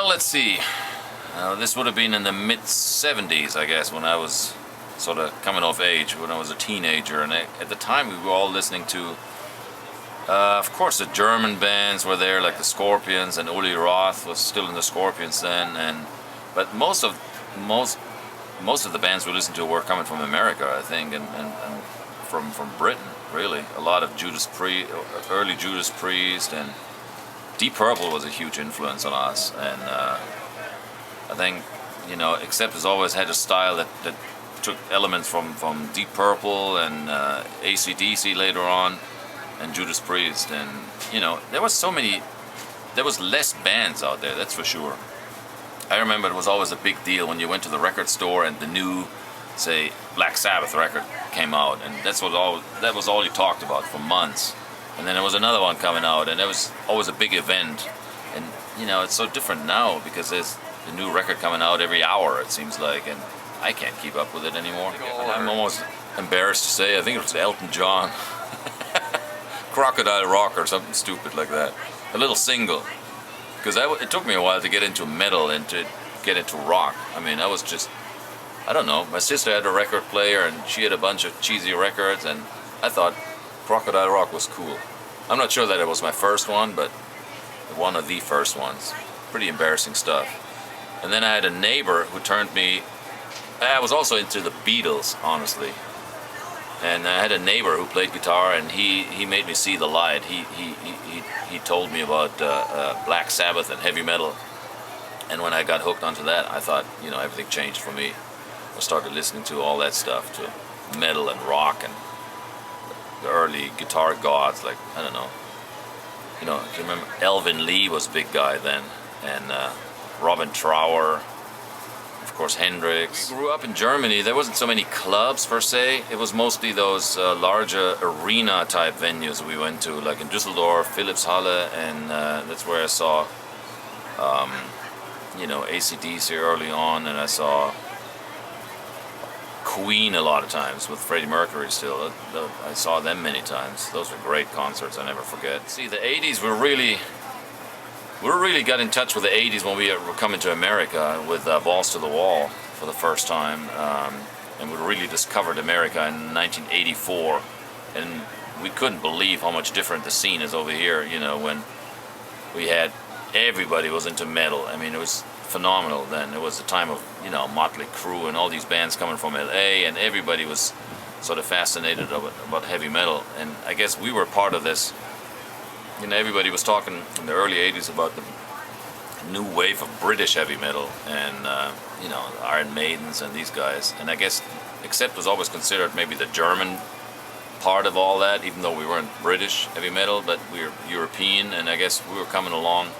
Well, let's see. This would have been in the mid-70s, I guess, when I was sort of coming of age, when I was a teenager. And at the time, we were all listening to, of course, the German bands were there, like the Scorpions, and Uli Roth was still in the Scorpions then. But most of the bands we listened to were coming from America, I think, and from Britain, really. A lot of early Judas Priest, and Deep Purple was a huge influence on us. And I think, Accept has always had a style that took elements from Deep Purple and AC/DC later on, and Judas Priest. And there was less bands out there, that's for sure. I remember it was always a big deal when you went to the record store and the new, say, Black Sabbath record came out, and that was all you talked about for months. And then there was another one coming out, and it was always a big event. And it's so different now because there's a new record coming out every hour, it seems like, and I can't keep up with it anymore. I'm almost embarrassed to say, I think it was Elton John. Crocodile Rock or something stupid like that. A little single. Because it took me a while to get into metal and to get into rock. I mean, I don't know. My sister had a record player and she had a bunch of cheesy records, and I thought Crocodile Rock was cool. I'm not sure that it was my first one, but one of the first ones. Pretty embarrassing stuff. And then I had a neighbor who turned me... I was also into the Beatles, honestly. And I had a neighbor who played guitar, and he made me see the light. He told me about Black Sabbath and heavy metal. And when I got hooked onto that, I thought, everything changed for me. I started listening to all that stuff, to metal and rock and the early guitar gods, like, I don't know. Do you remember Elvin Lee was a big guy then, and Robin Trower, of course Hendrix. We grew up in Germany. There wasn't so many clubs per se. It was mostly those larger arena type venues we went to, like in Düsseldorf, Philipshalle, and that's where I saw AC/DC early on, and I saw Queen a lot of times with Freddie Mercury still. I saw them many times. Those were great concerts, I never forget. See, the 80s we really got in touch with the 80s when we were coming to America with Balls to the Wall for the first time. And we really discovered America in 1984. And we couldn't believe how much different the scene is over here, when we had... Everybody was into metal. I mean, it was phenomenal then. It was the time of, Motley Crue and all these bands coming from LA, and everybody was sort of fascinated about heavy metal. And I guess we were part of this. Everybody was talking in the early 80s about the new wave of British heavy metal, and, Iron Maidens and these guys. And I guess Accept was always considered maybe the German part of all that, even though we weren't British heavy metal, but we were European, and I guess we were coming along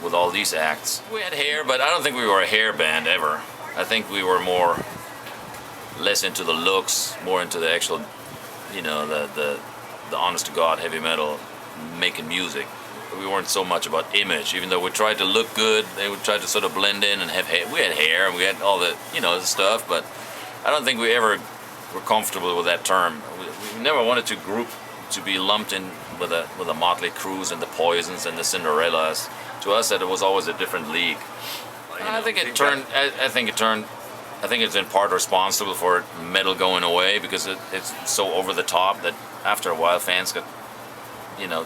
with all these acts. We had hair, but I don't think we were a hair band ever. I think we were less into the looks, more into the actual, the honest to God heavy metal, making music. We weren't so much about image, even though we tried to look good. They would try to sort of blend in and have hair. We had hair, and we had all the, the stuff, but I don't think we ever were comfortable with that term. We never wanted to be lumped in with the Motley Crues and the Poisons and the Cinderellas. To us, that it was always a different league. I think it's in part responsible for metal going away, because it's so over the top that after a while fans got,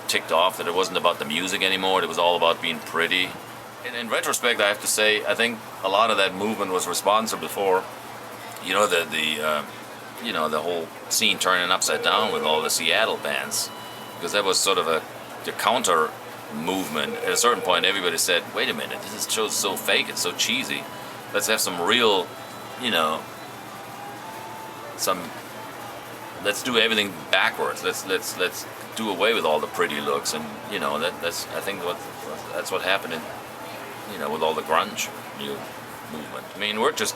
ticked off that it wasn't about the music anymore. It was all about being pretty. In retrospect, I have to say, I think a lot of that movement was responsible for, the whole scene turning upside down with all the Seattle bands, because that was sort of the counter movement. At a certain point, everybody said, wait a minute, this show's so fake, it's so cheesy. Let's have some real, let's do everything backwards. Let's do away with all the pretty looks, and I think that's what happened with all the grunge movement. I mean, we're just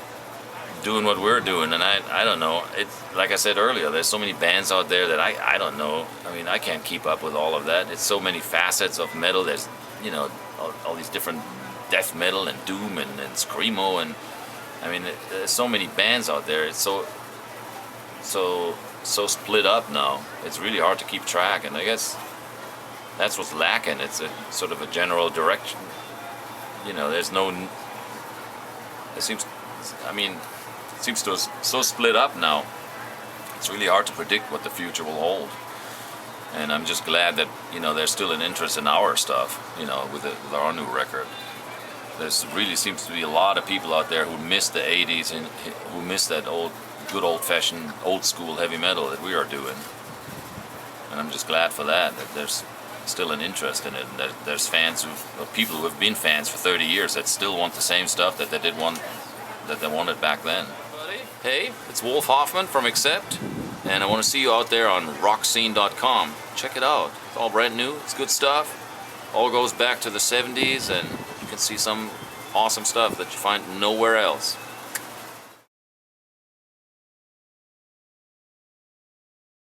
doing what we're doing, and I don't know. It's like I said earlier, there's so many bands out there that I don't know. I mean, I can't keep up with all of that. It's so many facets of metal. There's all these different death metal and doom and screamo, and I mean, there's so many bands out there. It's so split up now. It's really hard to keep track, and I guess that's what's lacking. It's a sort of a general direction, you know, there's no. It seems, I mean, it seems to us so split up now. It's really hard to predict what the future will hold. And I'm just glad that, you know, there's still an interest in our stuff, you know, with our new record. There's really seems to be a lot of people out there who miss the 80s and who miss that good old-fashioned, old-school heavy metal that we are doing. And I'm just glad for that there's still an interest in it, and that there's people who have been fans for 30 years that still want the same stuff that they wanted back then. Hey, it's Wolf Hoffmann from Accept, and I want to see you out there on rockscene.com. Check it out. It's all brand new. It's good stuff. All goes back to the 70s, and you can see some awesome stuff that you find nowhere else.